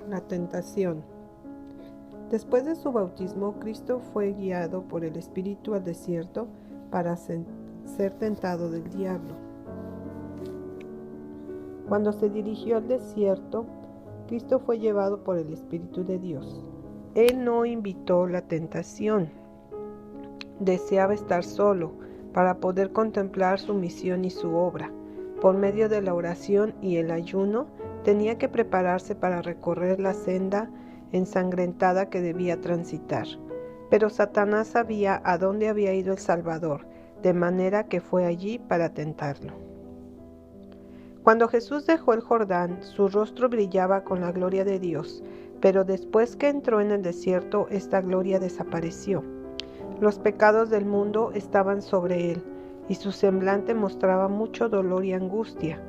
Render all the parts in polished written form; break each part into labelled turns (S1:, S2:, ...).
S1: La tentación. Después de su bautismo, Cristo fue guiado por el Espíritu al desierto para ser tentado del diablo. Cuando se dirigió al desierto, Cristo fue llevado por el Espíritu de Dios. Él no invitó la tentación. Deseaba estar solo para poder contemplar su misión y su obra. Por medio de la oración y el ayuno, tenía que prepararse para recorrer la senda ensangrentada que debía transitar. Pero Satanás sabía a dónde había ido el Salvador, de manera que fue allí para tentarlo. Cuando Jesús dejó el Jordán, su rostro brillaba con la gloria de Dios, pero después que entró en el desierto, esta gloria desapareció. Los pecados del mundo estaban sobre él, y su semblante mostraba mucho dolor y angustia,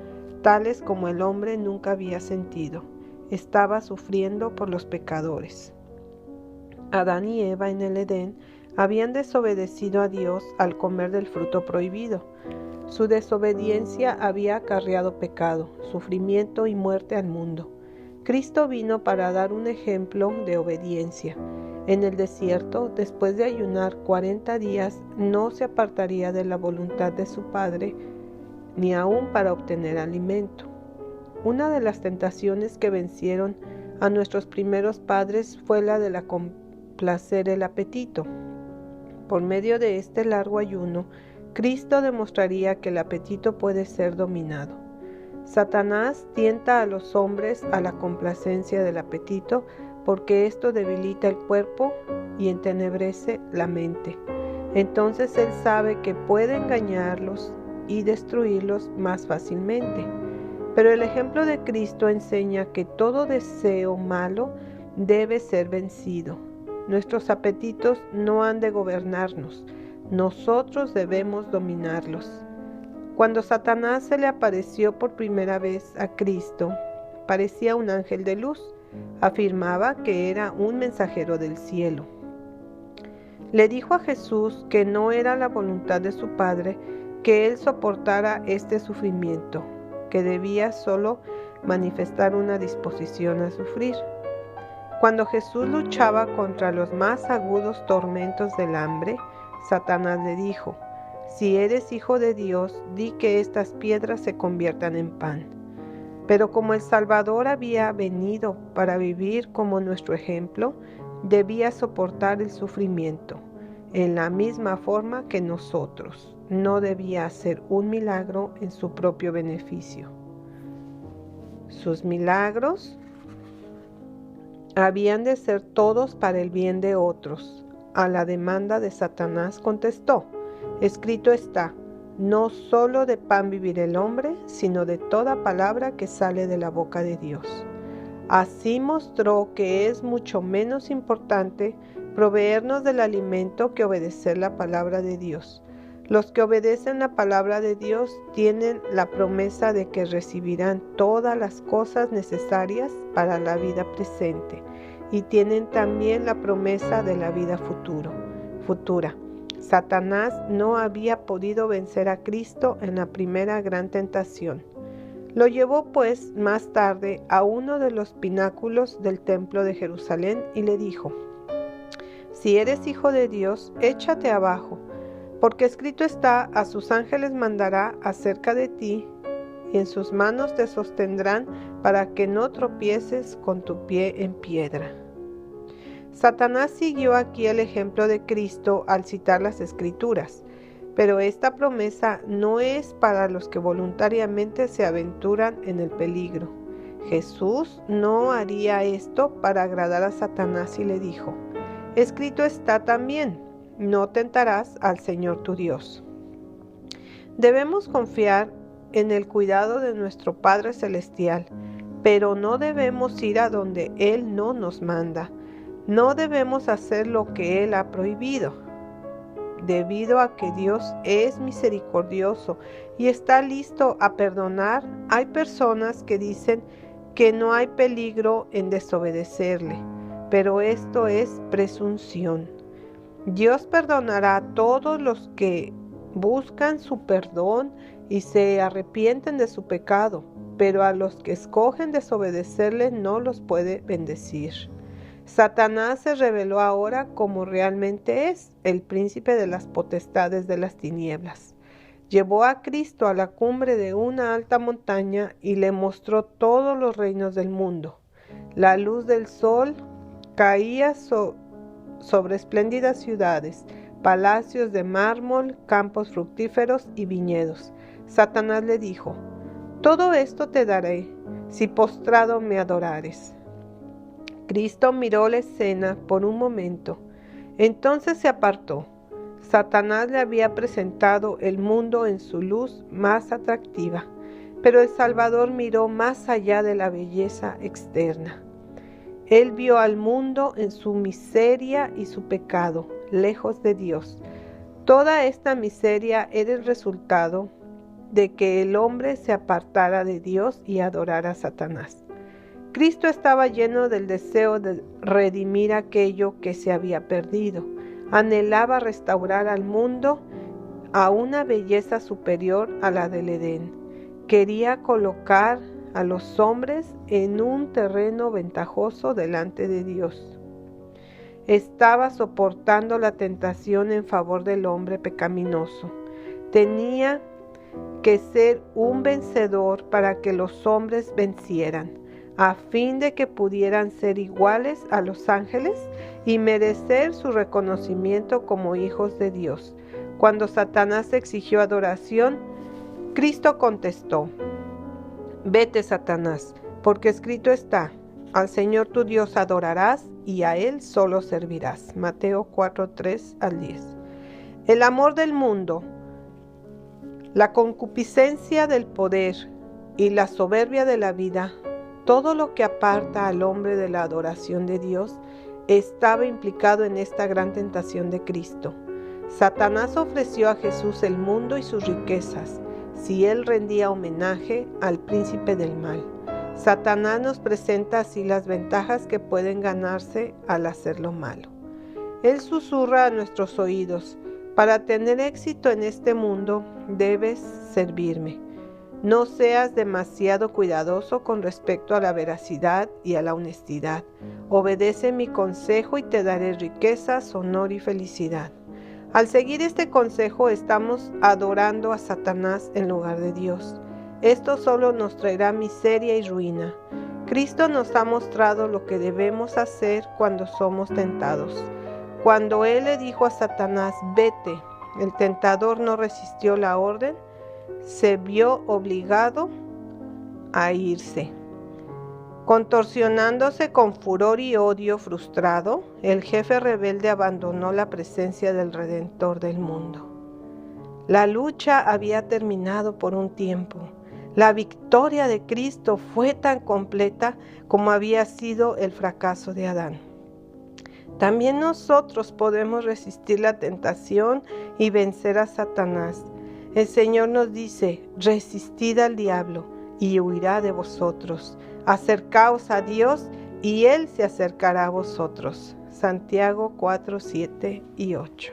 S1: tales como el hombre nunca había sentido. Estaba sufriendo por los pecadores. Adán y Eva en el Edén habían desobedecido a Dios al comer del fruto prohibido. Su desobediencia había acarreado pecado, sufrimiento y muerte al mundo. Cristo vino para dar un ejemplo de obediencia. En el desierto, después de ayunar 40 días, no se apartaría de la voluntad de su Padre, ni aún para obtener alimento. Una de las tentaciones que vencieron a nuestros primeros padres fue la de complacer el apetito. Por medio de este largo ayuno, Cristo demostraría que el apetito puede ser dominado. Satanás tienta a los hombres a la complacencia del apetito porque esto debilita el cuerpo y entenebrece la mente. Entonces él sabe que puede engañarlos y destruirlos más fácilmente. Pero el ejemplo de Cristo enseña que todo deseo malo debe ser vencido. Nuestros apetitos no han de gobernarnos, nosotros debemos dominarlos. Cuando Satanás se le apareció por primera vez a Cristo, parecía un ángel de luz. Afirmaba que era un mensajero del cielo. Le dijo a Jesús que no era la voluntad de su Padre que él soportara este sufrimiento, que debía solo manifestar una disposición a sufrir. Cuando Jesús luchaba contra los más agudos tormentos del hambre, Satanás le dijo: «Si eres hijo de Dios, di que estas piedras se conviertan en pan». Pero como el Salvador había venido para vivir como nuestro ejemplo, debía soportar el sufrimiento en la misma forma que nosotros. No debía hacer un milagro en su propio beneficio. Sus milagros habían de ser todos para el bien de otros. A la demanda de Satanás contestó: «Escrito está, no solo de pan vivirá el hombre, sino de toda palabra que sale de la boca de Dios». Así mostró que es mucho menos importante proveernos del alimento que obedecer la palabra de Dios. Los que obedecen la palabra de Dios tienen la promesa de que recibirán todas las cosas necesarias para la vida presente y tienen también la promesa de la vida futura. Satanás no había podido vencer a Cristo en la primera gran tentación. Lo llevó pues más tarde a uno de los pináculos del templo de Jerusalén y le dijo: «Si eres hijo de Dios, échate abajo, porque escrito está, a sus ángeles mandará acerca de ti, y en sus manos te sostendrán para que no tropieces con tu pie en piedra». Satanás siguió aquí el ejemplo de Cristo al citar las Escrituras, pero esta promesa no es para los que voluntariamente se aventuran en el peligro. Jesús no haría esto para agradar a Satanás y le dijo: «Escrito está también, no tentarás al Señor tu Dios». Debemos confiar en el cuidado de nuestro Padre Celestial, pero no debemos ir a donde Él no nos manda. No debemos hacer lo que Él ha prohibido. Debido a que Dios es misericordioso y está listo a perdonar, hay personas que dicen que no hay peligro en desobedecerle, pero esto es presunción. Dios perdonará a todos los que buscan su perdón y se arrepienten de su pecado. pero a los que escogen desobedecerle no los puede bendecir. Satanás se reveló ahora como realmente es, el príncipe de las potestades de las tinieblas. Llevó a Cristo a la cumbre de una alta montaña y le mostró todos los reinos del mundo. La luz del sol caía sobre espléndidas ciudades, palacios de mármol, campos fructíferos y viñedos. Satanás le dijo: todo esto te daré, si postrado me adorares. Cristo miró la escena por un momento, entonces se apartó. Satanás le había presentado el mundo en su luz más atractiva, pero el Salvador miró más allá de la belleza externa. Él vio al mundo en su miseria y su pecado, lejos de Dios. Toda esta miseria era el resultado de que el hombre se apartara de Dios y adorara a Satanás. Cristo estaba lleno del deseo de redimir aquello que se había perdido. Anhelaba restaurar al mundo a una belleza superior a la del Edén. Quería colocar a los hombres en un terreno ventajoso delante de Dios. Estaba soportando la tentación en favor del hombre pecaminoso. Tenía que ser un vencedor para que los hombres vencieran, a fin de que pudieran ser iguales a los ángeles y merecer su reconocimiento como hijos de Dios. Cuando Satanás exigió adoración, Cristo contestó: vete, Satanás, porque escrito está: al Señor tu Dios adorarás y a Él solo servirás. Mateo 4:3-10. El amor del mundo, la concupiscencia del poder y la soberbia de la vida, todo lo que aparta al hombre de la adoración de Dios, estaba implicado en esta gran tentación de Cristo. Satanás ofreció a Jesús el mundo y sus riquezas, si él rendía homenaje al príncipe del mal. Satanás nos presenta así las ventajas que pueden ganarse al hacer lo malo. Él susurra a nuestros oídos: para tener éxito en este mundo, debes servirme. No seas demasiado cuidadoso con respecto a la veracidad y a la honestidad. Obedece mi consejo y te daré riquezas, honor y felicidad. Al seguir este consejo, estamos adorando a Satanás en lugar de Dios. Esto solo nos traerá miseria y ruina. Cristo nos ha mostrado lo que debemos hacer cuando somos tentados. Cuando Él le dijo a Satanás: vete, el tentador no resistió la orden, se vio obligado a irse. Contorsionándose con furor y odio frustrado, el jefe rebelde abandonó la presencia del Redentor del mundo. La lucha había terminado por un tiempo. La victoria de Cristo fue tan completa como había sido el fracaso de Adán. También nosotros podemos resistir la tentación y vencer a Satanás. El Señor nos dice: resistid al diablo y huirá de vosotros. Acercaos a Dios y Él se acercará a vosotros. Santiago 4:7 y 8.